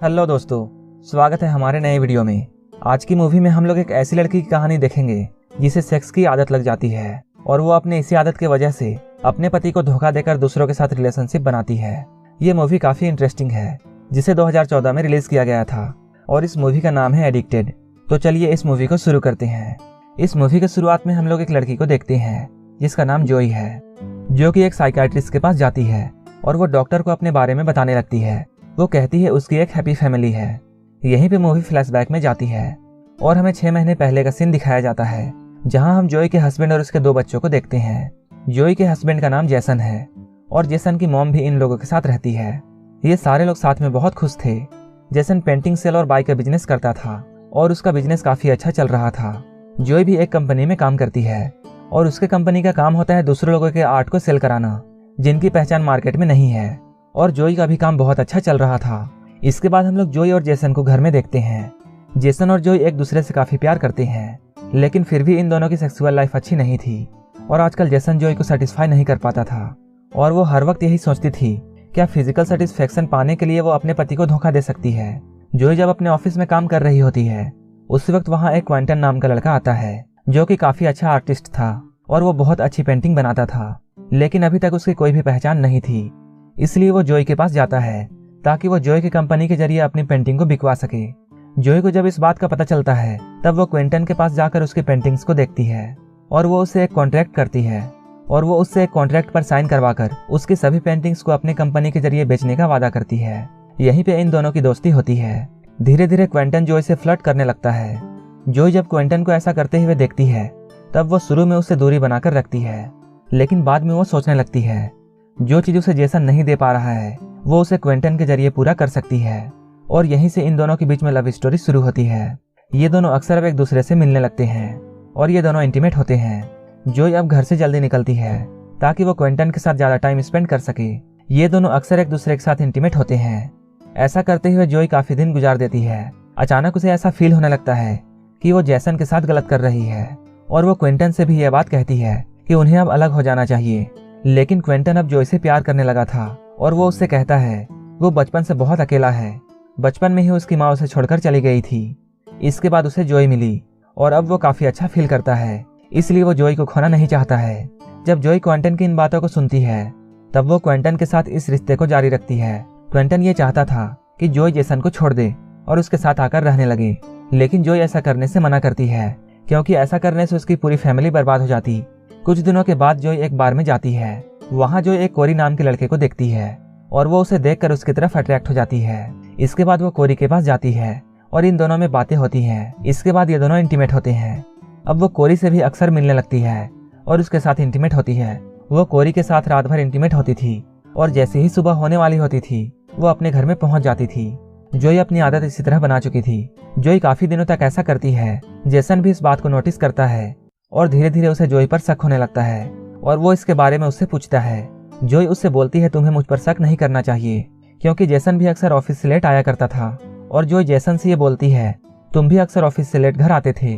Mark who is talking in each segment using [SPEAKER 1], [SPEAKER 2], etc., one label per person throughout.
[SPEAKER 1] Hello दोस्तों, स्वागत है हमारे नए वीडियो में। आज की मूवी में हम लोग एक ऐसी लड़की की कहानी देखेंगे जिसे सेक्स की आदत लग जाती है और वो अपने इसी आदत की वजह से अपने पति को धोखा देकर दूसरों के साथ रिलेशनशिप बनाती है। ये मूवी काफी इंटरेस्टिंग है जिसे 2014 में रिलीज किया गया था और इस मूवी का नाम है एडिक्टेड। तो चलिए इस मूवी को शुरू करते हैं। इस मूवी के शुरुआत में हम लोग एक लड़की को देखते हैं जिसका नाम जोई है, जो कि एक साइकियाट्रिस्ट के पास जाती है और वो डॉक्टर को अपने बारे में बताने लगती है। वो कहती है उसकी एक हैप्पी फैमिली है। यहीं पे मूवी फ्लैशबैक में जाती है और हमें 6 महीने पहले का सीन दिखाया जाता है, जहां हम जोई के हस्बैंड और उसके 2 बच्चों को देखते हैं। जोई के हस्बैंड का नाम जैसन है और जैसन की मॉम भी इन लोगों के साथ रहती है। ये सारे लोग साथ में बहुत खुश थे। जैसन पेंटिंग सेल और बाइक का बिजनेस करता था और उसका बिजनेस काफी अच्छा चल रहा था। जोई भी एक कंपनी में काम करती है और उसके कंपनी का काम होता है दूसरे लोगों के आर्ट को सेल कराना जिनकी पहचान मार्केट में नहीं है। और जोई का भी काम बहुत अच्छा चल रहा था। इसके बाद हम लोग जोई और जैसन को घर में देखते हैं। जैसन और जोई एक दूसरे से काफी प्यार करते हैं, लेकिन फिर भी इन दोनों की सेक्सुअल लाइफ अच्छी नहीं थी और आजकल जैसन जोई को सेटिस्फाई नहीं कर पाता था और वो हर वक्त यही सोचती थी क्या फिजिकल सेटिस्फेक्शन पाने के लिए वो अपने पति को धोखा दे सकती है। जोई जब अपने ऑफिस में काम कर रही होती है उस वक्त वहाँ एक क्विंटन नाम का लड़का आता है जो कि काफी अच्छा आर्टिस्ट था और वो बहुत अच्छी पेंटिंग बनाता था, लेकिन अभी तक उसकी कोई भी पहचान नहीं थी। इसलिए वो जोई के पास जाता है ताकि वो जोई की कंपनी के जरिए अपनी पेंटिंग को बिकवा सके। जोई को जब इस बात का पता चलता है तब वो क्विंटन के पास जाकर उसकी पेंटिंग्स को देखती है और वो उससे एक कॉन्ट्रैक्ट करती है और वो उससे एक कॉन्ट्रैक्ट पर साइन करवाकर उसकी सभी पेंटिंग्स को अपनी कंपनी के जरिए बेचने का वादा करती है। यहीं पे इन दोनों की दोस्ती होती है। धीरे धीरे क्विंटन जोई से फ्लर्ट करने लगता है। जोई जब क्विंटन को ऐसा करते हुए देखती है तब वो शुरू में उससे दूरी बनाकर रखती है, लेकिन बाद में वो सोचने लगती है जो चीज उसे जैसन नहीं दे पा रहा है वो उसे क्विंटन के जरिए पूरा कर सकती है। और यहीं से इन दोनों के बीच में लव स्टोरी शुरू होती है। ये दोनों अक्सर अब एक दूसरे से मिलने लगते हैं और ये दोनों इंटीमेट होते हैं। जोई अब घर से जल्दी निकलती है ताकि वो क्विंटन के साथ ज्यादा टाइम स्पेंड कर सके। ये दोनों अक्सर एक दूसरे के साथ इंटीमेट होते हैं। ऐसा करते हुए जोई काफी दिन गुजार देती है। अचानक उसे ऐसा फील होने लगता है कि वो जैसन के साथ गलत कर रही है और वो क्विंटन से भी यह बात कहती है कि उन्हें अब अलग हो जाना चाहिए। लेकिन क्विंटन अब जोई से प्यार करने लगा था और वो उससे कहता है वो बचपन से बहुत अकेला है। बचपन में ही उसकी माँ उसे छोड़कर चली गई थी। इसके बाद उसे जोई मिली और अब वो काफी अच्छा फील करता है, इसलिए वो जोई को खोना नहीं चाहता है। जब जोई क्विंटन की इन बातों को सुनती है तब वो क्विंटन के साथ इस रिश्ते को जारी रखती है। क्विंटन ये चाहता था कि जोई जैसन को छोड़ दे और उसके साथ आकर रहने लगे, लेकिन जोई ऐसा करने से मना करती है क्योंकि ऐसा करने से उसकी पूरी फैमिली बर्बाद हो जाती। कुछ दिनों के बाद जोई एक बार में जाती है। वहाँ जोई एक कोरी नाम के लड़के को देखती है और वो उसे देखकर उसकी तरफ अट्रैक्ट हो जाती है। इसके बाद वो कोरी के पास जाती है और इन दोनों में बातें होती हैं। इसके बाद ये दोनों इंटीमेट होते हैं। अब वो कोरी से भी अक्सर मिलने लगती है और उसके साथ इंटीमेट होती है। वो कोरी के साथ रात भर इंटीमेट होती थी और जैसे ही सुबह होने वाली होती थी वो अपने घर में पहुंच जाती थी। जोई अपनी आदत इसी तरह बना चुकी थी। जोई काफी दिनों तक ऐसा करती है। जैसन भी इस बात को नोटिस करता है और धीरे धीरे उसे जोई पर शक होने लगता है और वो इसके बारे में उससे पूछता है। जोई उससे बोलती है तुम्हें मुझ पर शक नहीं करना चाहिए, क्योंकि जैसन भी अक्सर ऑफिस से लेट आया करता था। और जोई जैसन से ये बोलती है तुम भी अक्सर ऑफिस से लेट घर आते थे,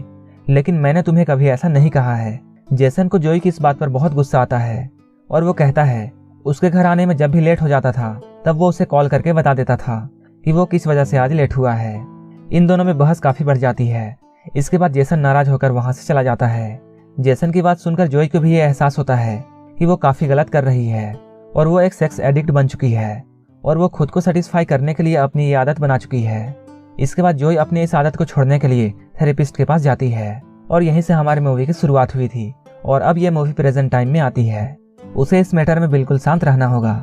[SPEAKER 1] लेकिन मैंने तुम्हें कभी ऐसा नहीं कहा है। जैसन को जोई की इस बात पर बहुत गुस्सा आता है और वो कहता है उसके घर आने में जब भी लेट हो जाता था तब वो उसे कॉल करके बता देता था कि वो किस वजह से आज लेट हुआ है। इन दोनों में बहस काफी बढ़ जाती है। इसके बाद जैसन नाराज होकर वहां से चला जाता है। जैसन की बात सुनकर जोई को भी ये एहसास होता है कि वो काफी गलत कर रही है और वो एक सेक्स एडिक्ट बन चुकी है और वो खुद को सेटिस्फाई करने के लिए अपनी ये आदत बना चुकी है। इसके बाद जोई अपनी इस आदत को छोड़ने के लिए थेरेपिस्ट के पास जाती है और यहीं से हमारी मूवी की शुरुआत हुई थी और अब ये मूवी प्रेजेंट टाइम में आती है। उसे इस मैटर में बिल्कुल शांत रहना होगा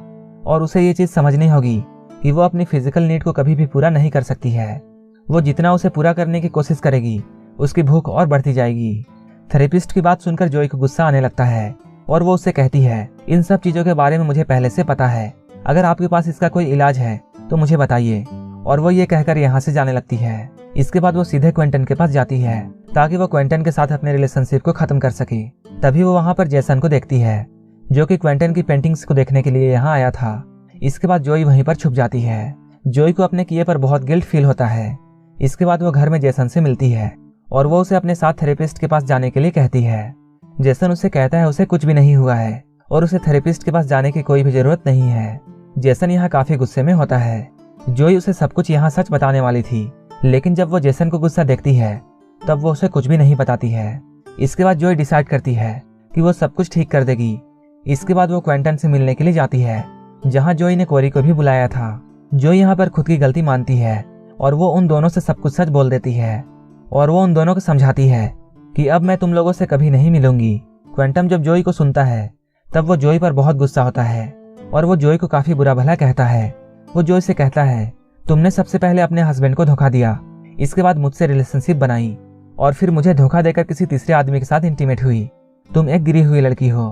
[SPEAKER 1] और उसे ये चीज समझनी होगी कि वो अपनी फिजिकल नीड को कभी भी पूरा नहीं कर सकती है। वो जितना उसे पूरा करने की कोशिश करेगी उसकी भूख और बढ़ती जाएगी। थेरेपिस्ट की बात सुनकर जोई को गुस्सा आने लगता है और वो उससे कहती है इन सब चीजों के बारे में मुझे पहले से पता है, अगर आपके पास इसका कोई इलाज है तो मुझे बताइए। और वो ये कहकर यहाँ से जाने लगती है। इसके बाद वो सीधे क्विंटन के पास जाती है ताकि वो क्विंटन के साथ अपने रिलेशनशिप को खत्म कर सके। तभी वो वहाँ पर जैसन को देखती है जो कि क्विंटन की पेंटिंग्स को देखने के लिए यहाँ आया था। इसके बाद जोई वहीं पर छुप जाती है। जोई को अपने किए पर बहुत गिल्ट फील होता है। इसके बाद वो घर में जैसन से मिलती है और वो उसे अपने साथ थेरेपिस्ट के पास जाने के लिए कहती है। जैसन उसे कहता है उसे कुछ भी नहीं हुआ है और उसे थेरेपिस्ट के पास जाने की कोई भी जरूरत नहीं है। जैसन यहाँ काफी गुस्से में होता है। जोई उसे सब कुछ यहाँ सच बताने वाली थी, लेकिन जब वो जेसन को गुस्सा देखती है तब वो उसे कुछ भी नहीं बताती है। इसके बाद जोई डिसाइड करती है कि वो सब कुछ ठीक कर देगी। इसके बाद वो क्वेंटन से मिलने के लिए जाती है, जहाँ जोई ने कोरी को भी बुलाया था। जोई यहाँ पर खुद की गलती मानती है और वो उन दोनों से सब कुछ सच बोल देती है और वो उन दोनों को समझाती है कि अब मैं तुम लोगों से कभी नहीं मिलूंगी। क्वेंटम जब जोई को सुनता है तब वो जोई पर बहुत गुस्सा होता है और वो जोई को काफी बुरा भला कहता है। वो जोई से कहता है, तुमने सबसे पहले अपने हस्बैंड को धोखा दिया, इसके बाद मुझसे रिलेशनशिप बनाई और फिर मुझे धोखा देकर किसी तीसरे आदमी के साथ इंटीमेट हुई। तुम एक गिरी हुई लड़की हो।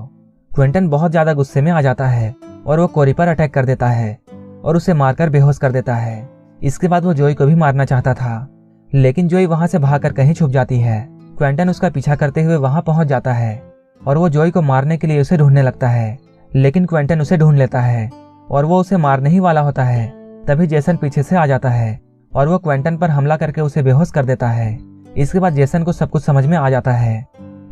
[SPEAKER 1] क्वेंटन बहुत ज्यादा गुस्से में आ जाता है और वो कोरी पर अटैक कर देता है और उसे मारकर बेहोश कर देता है। इसके बाद वो जोई को भी मारना चाहता था, लेकिन जोई वहां से भागकर कहीं छुप जाती है। क्वेंटन उसका पीछा करते हुए वहां पहुंच जाता है और वो जोई को मारने के लिए उसे ढूंढने लगता है, लेकिन क्वेंटन उसे ढूंढ लेता है और वो उसे मारने ही वाला होता है। तभी जेसन पीछे से आ जाता है और वो क्वेंटन पर हमला करके उसे बेहोश कर देता है। इसके बाद जेसन को सब कुछ समझ में आ जाता है।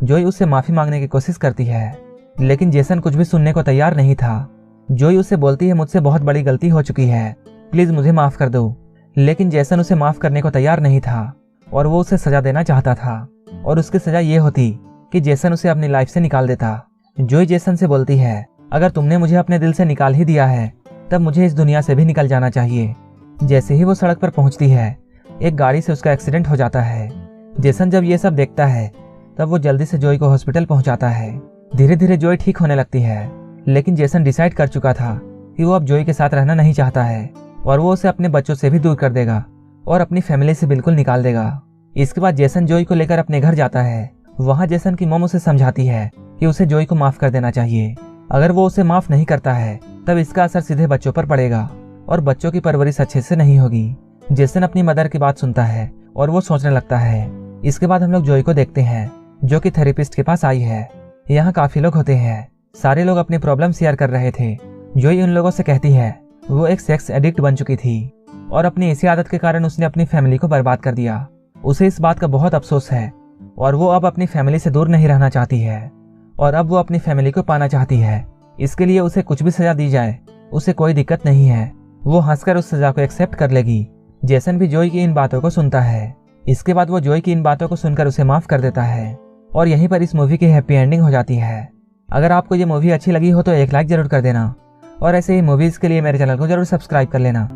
[SPEAKER 1] जोई उससे माफी मांगने की कोशिश करती है, लेकिन जेसन कुछ भी सुनने को तैयार नहीं था। जोई उससे बोलती है, मुझसे बहुत बड़ी गलती हो चुकी है, प्लीज मुझे माफ कर दो। लेकिन जेसन उसे माफ करने को तैयार नहीं था और वो उसे सजा देना चाहता था और उसकी सजा ये होती कि जेसन उसे अपनी लाइफ से निकाल देता। जोई जेसन से बोलती है, अगर तुमने मुझे अपने दिल से निकाल ही दिया है तब मुझे इस दुनिया से भी निकल जाना चाहिए। जैसे ही वो सड़क पर पहुंचती है, एक गाड़ी से उसका एक्सीडेंट हो जाता है। जेसन जब ये सब देखता है तब वो जल्दी से जोई को हॉस्पिटल पहुंचाता है। धीरे धीरे जोई ठीक होने लगती है, लेकिन जेसन डिसाइड कर चुका था कि वो अब जोई के साथ रहना नहीं चाहता है और वो उसे अपने बच्चों से भी दूर कर देगा और अपनी फैमिली से बिल्कुल निकाल देगा। इसके बाद जेसन जोई को लेकर अपने घर जाता है। वहां जेसन की मॉम उसे समझाती है कि उसे जोई को माफ कर देना चाहिए। अगर वो उसे माफ नहीं करता है तब इसका असर सीधे बच्चों पर पड़ेगा और बच्चों की परवरिश अच्छे से नहीं होगी। जेसन अपनी मदर की बात सुनता है और वो सोचने लगता है। इसके बाद हम लोग जोई को देखते हैं, जो कि थेरेपिस्ट के पास आई है। यहाँ काफी लोग होते हैं, सारे लोग अपनी प्रॉब्लम शेयर कर रहे थे। जोई उन लोगों से कहती है वो एक सेक्स एडिक्ट बन चुकी थी और अपनी इसी आदत के कारण उसने अपनी फैमिली को बर्बाद कर दिया। उसे इस बात का बहुत अफसोस है और वो अब अपनी फैमिली से दूर नहीं रहना चाहती है और अब वो अपनी फैमिली को पाना चाहती है। इसके लिए उसे कुछ भी सजा दी जाए उसे कोई दिक्कत नहीं है, वो हंसकर उस सजा को एक्सेप्ट कर लेगी। जेसन भी जोई की इन बातों को सुनता है। इसके बाद वो जोई की इन बातों को सुनकर उसे माफ कर देता है और यहीं पर इस मूवी की हैप्पी एंडिंग हो जाती है। अगर आपको ये मूवी अच्छी लगी हो तो एक लाइक जरूर कर देना और ऐसे ही मूवीज के लिए मेरे चैनल को जरूर सब्सक्राइब कर लेना।